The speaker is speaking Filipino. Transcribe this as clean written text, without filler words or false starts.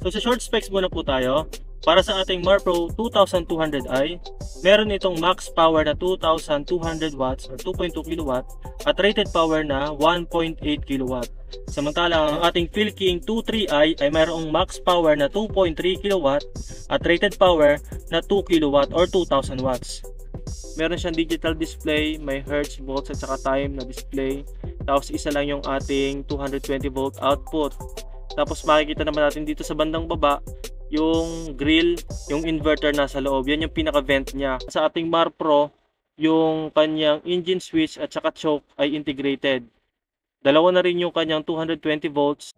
So sa short specs muna po tayo. Para sa ating Marpro 2200i, meron itong max power na 2200 watts or 2.2 kW at rated power na 1.8 kW. Samantalang ang ating Philking 23i ay mayroong max power na 2.3 kW at rated power na 2 kW or 2000 watts. Meron siyang digital display, may hertz, volts at saka time na display. Tapos isa lang yung ating 220 volt output. Tapos makikita naman natin dito sa bandang baba yung grill, yung inverter nasa loob. Yan yung pinaka-vent niya. Sa ating Marpro, yung kanyang engine switch at saka choke ay integrated. Dalawa na rin yung kanyang 220 volts